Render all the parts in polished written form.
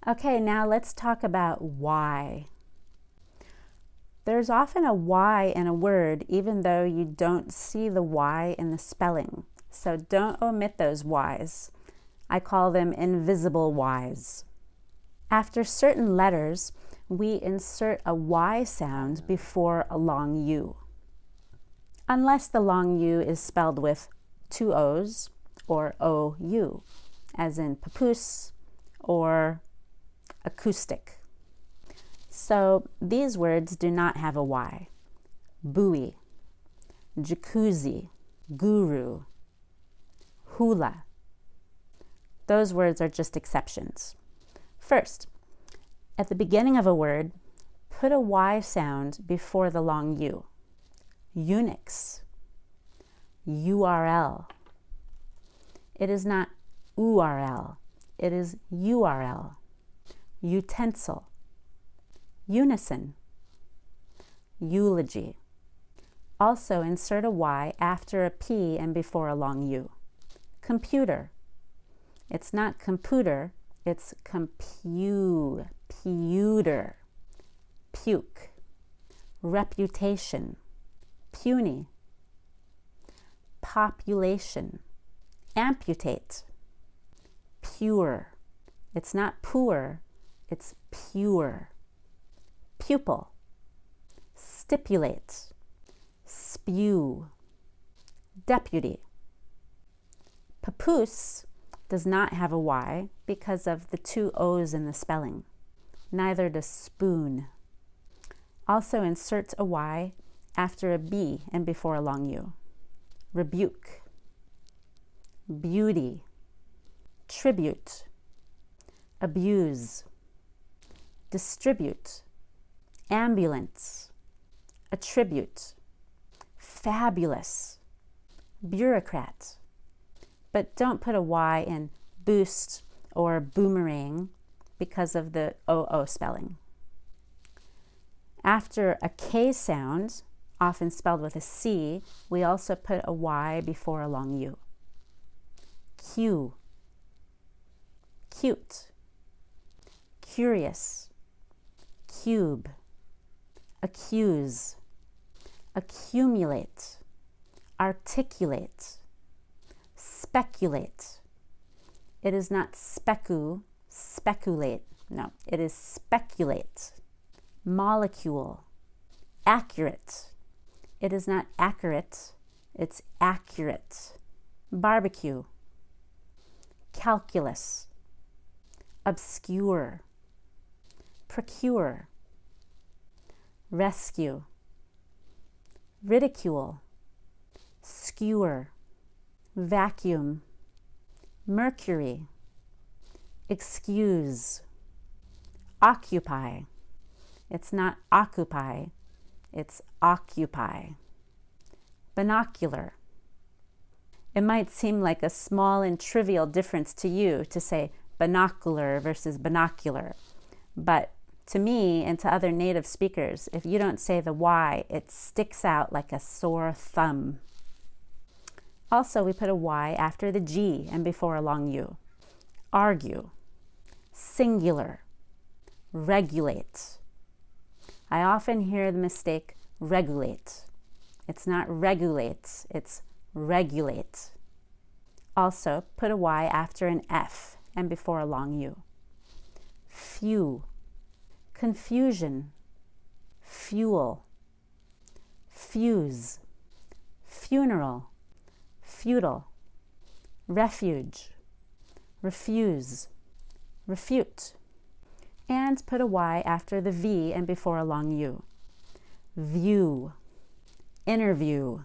Okay, now let's talk about why. There's often a Y in a word even though you don't see the Y in the spelling. So don't omit those Ys. I call them invisible Ys. After certain letters, we insert a Y sound before a long U. Unless the long U is spelled with two O's or OU, as in papoose or acoustic. So these words do not have a Y. Buoy, jacuzzi, guru, hula. Those words are just exceptions. First, at the beginning of a word, put a Y sound before the long U. Unix, URL. It is not URL, it is URL. Utensil, unison, eulogy. Also insert a Y after a P and before a long U. Computer. It's not computer, it's pewter. Puke. Reputation. Puny. Population. Amputate. Pure. It's not poor, it's pure. Pupil. Stipulate. Spew. Deputy. Papoose does not have a Y because of the two O's in the spelling. Neither does spoon. Also insert a Y after a B and before a long U. Rebuke. Beauty. Tribute. Abuse. Distribute. Ambulance. Attribute. Fabulous. Bureaucrat. But don't put a Y in boost or boomerang because of the OO spelling. After a K sound, often spelled with a C, we also put a Y before a long U. Q. Cute. Curious. Cube. Accuse. Accumulate. Articulate. Speculate. It is not speculate. No, it is speculate. Molecule. Accurate. It is not accurate, it's accurate. Barbecue. Calculus. Obscure. Procure. Rescue. Ridicule. Skewer. Vacuum. Mercury. Excuse. Occupy. It's not occupy, it's occupy. Binocular. It might seem like a small and trivial difference to you to say binocular versus binocular, but to me and to other native speakers, if you don't say the Y, it sticks out like a sore thumb. Also, we put a Y after the G and before a long U. Argue. Singular. Regulate. I often hear the mistake regulate. It's not regulate, it's regulate. Also, put a Y after an F and before a long U. Few. Confusion. Fuel. Fuse. Funeral. Futile. Refuge. Refuse. Refute. And put a Y after the V and before a long U. View. Interview.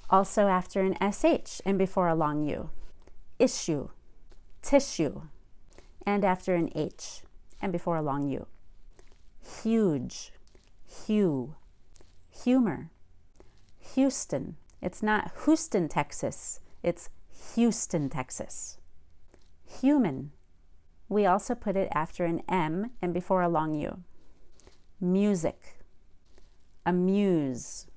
Also after an SH and before a long U. Issue. Tissue. And after an H and before a long U. Huge. Hue. Humor. Houston. It's not Houston, Texas. It's Houston, Texas. Human. We also put it after an M and before a long U. Music. Amuse.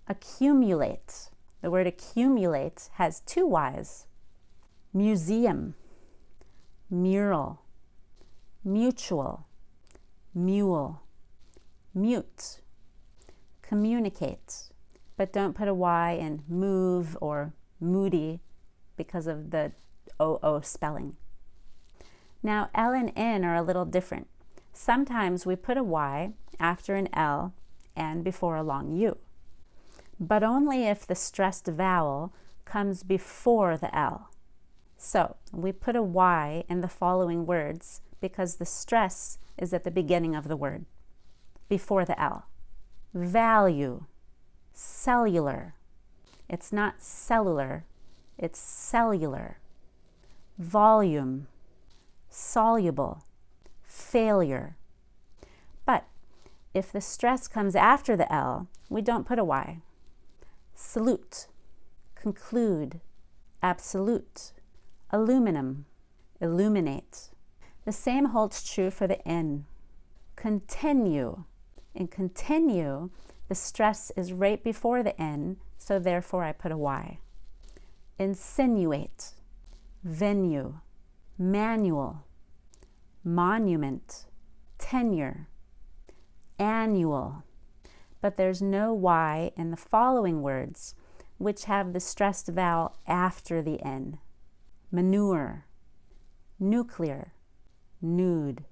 Accumulate. The word accumulate has two Y's. Museum. Mural. mutual, mule, mute, communicate, but don't put a Y in move or moody because of the OO spelling. Now, L and N are a little different. Sometimes we put a Y after an L and before a long U, but only if the stressed vowel comes before the L. So we put a Y in the following words because the stress is at the beginning of the word, before the L. Value, cellular. It's not cellular, it's cellular. Volume, soluble, failure. But if the stress comes after the L, we don't put a Y. Salute, conclude, absolute, aluminum, illuminate. The same holds true for the N. Continue. In continue, the stress is right before the N, so therefore I put a Y. Insinuate, venue, manual, monument, tenure, annual. But there's no Y in the following words, which have the stressed vowel after the N. Manure, nuclear, nude.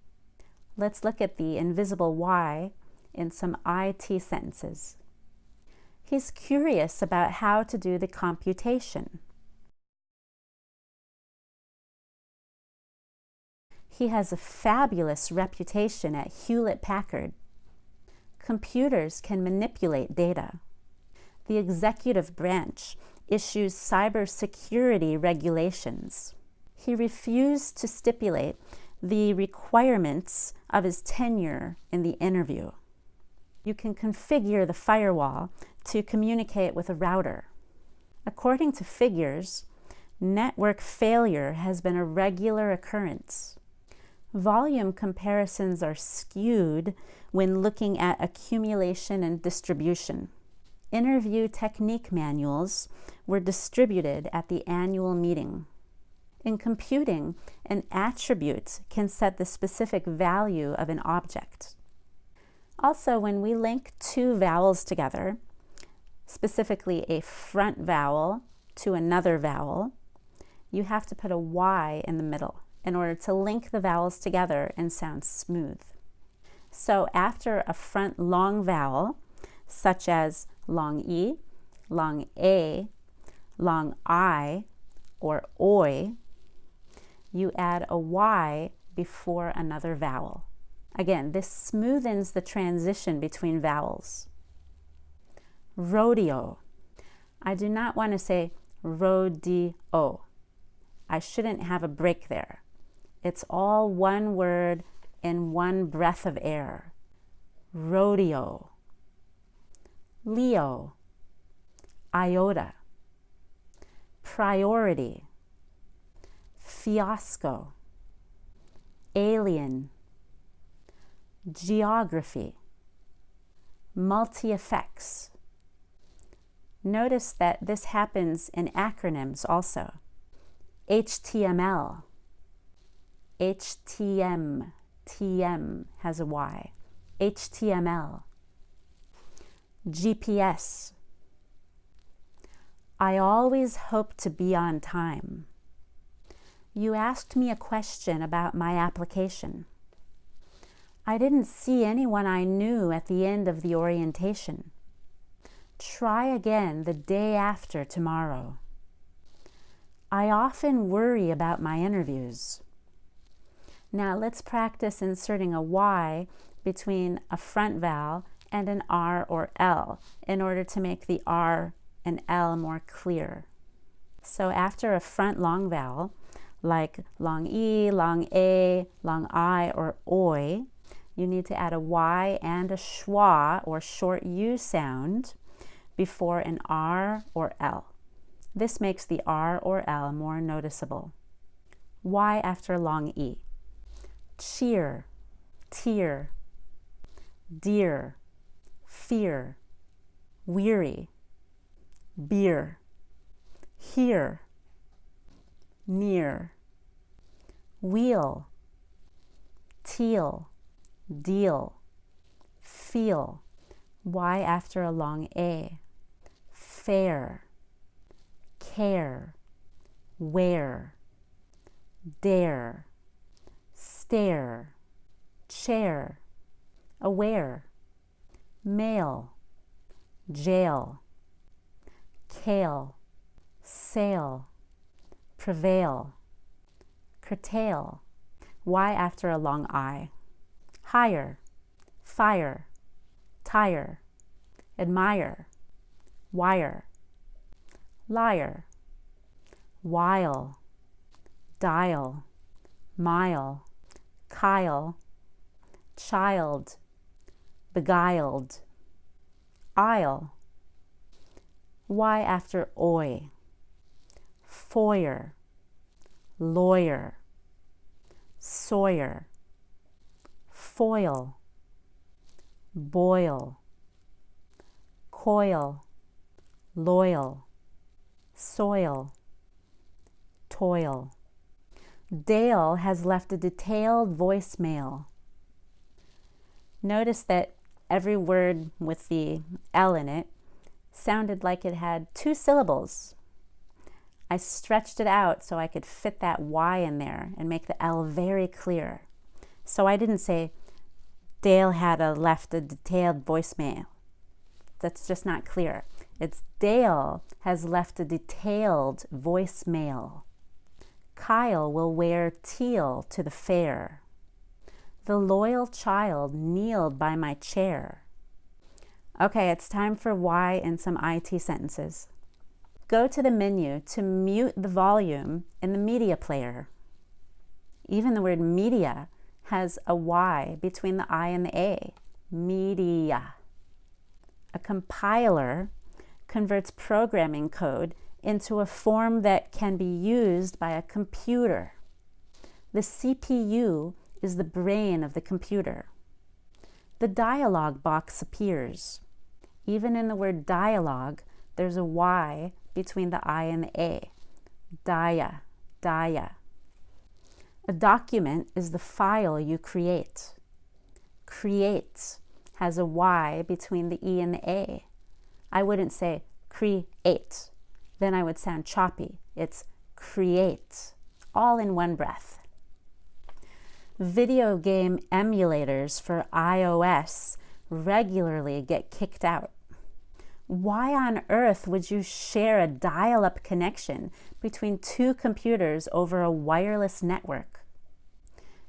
Let's look at the invisible Y in some IT sentences. He's curious about how to do the computation. He has a fabulous reputation at Hewlett-Packard. Computers can manipulate data. The executive branch issues cybersecurity regulations. He refused to stipulate the requirements of his tenure in the interview. You can configure the firewall to communicate with a router. According to figures, network failure has been a regular occurrence. Volume comparisons are skewed when looking at accumulation and distribution. Interview technique manuals were distributed at the annual meeting. In computing, an attribute can set the specific value of an object. Also, when we link two vowels together, specifically a front vowel to another vowel, you have to put a Y in the middle in order to link the vowels together and sound smooth. So after a front long vowel, such as long E, long A, long I, or oi, you add a Y before another vowel. Again, this smoothens the transition between vowels. Rodeo. I do not want to say rodeo. I shouldn't have a break there. It's all one word in one breath of air. Rodeo. Leo. Iota. Priority. Fiasco. Alien. Geography. Multi-effects. Notice that this happens in acronyms also. HTML. HTM. TM has a Y. HTML. GPS. I always hope to be on time. You asked me a question about my application. I didn't see anyone I knew at the end of the orientation. Try again the day after tomorrow. I often worry about my interviews. Now let's practice inserting a Y between a front vowel and an R or L in order to make the R and L more clear. So after a front long vowel, like long E, long A, long I, or oi, you need to add a Y and a schwa, or short U sound, before an R or L. This makes the R or L more noticeable. Y after long E. Cheer, tear, dear, fear, weary, beer, here, near, wheel, teal, deal, feel, Y after a long A, fair, care, wear, dare, stare, chair, aware, mail, jail, kale, sail, prevail, curtail, Y after a long I, hire, fire, tire, admire, wire, liar, while, dial, mile, kyle, child, beguiled, aisle, Y after oi, foyer, lawyer, sawyer, foil, boil, coil, loyal, soil, toil. Dale has left a detailed voicemail. Notice that every word with the L in it sounded like it had 2 syllables. I stretched it out so I could fit that Y in there and make the L very clear. So I didn't say, Dale had left a detailed voicemail. That's just not clear. It's Dale has left a detailed voicemail. Kyle will wear teal to the fair. The loyal child kneeled by my chair. Okay, it's time for Y in some IT sentences. Go to the menu to mute the volume in the media player. Even the word media has a Y between the I and the A. Media. A compiler converts programming code into a form that can be used by a computer. The CPU is the brain of the computer. The dialog box appears. Even in the word dialogue, there's a Y between the I and the A. Dia, dia. A document is the file you create. Create has a Y between the E and the A. I wouldn't say create. Then I would sound choppy. It's create, all in one breath. Video game emulators for iOS regularly get kicked out. Why on earth would you share a dial-up connection between 2 computers over a wireless network?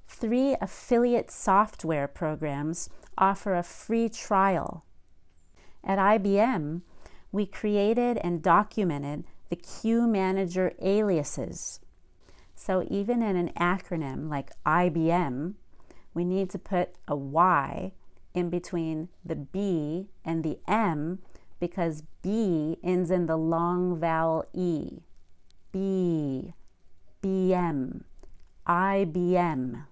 3 affiliate software programs offer a free trial. At IBM, we created and documented the queue manager aliases. So even in an acronym like IBM, we need to put a Y in between the B and the M because B ends in the long vowel E. B, BM, IBM.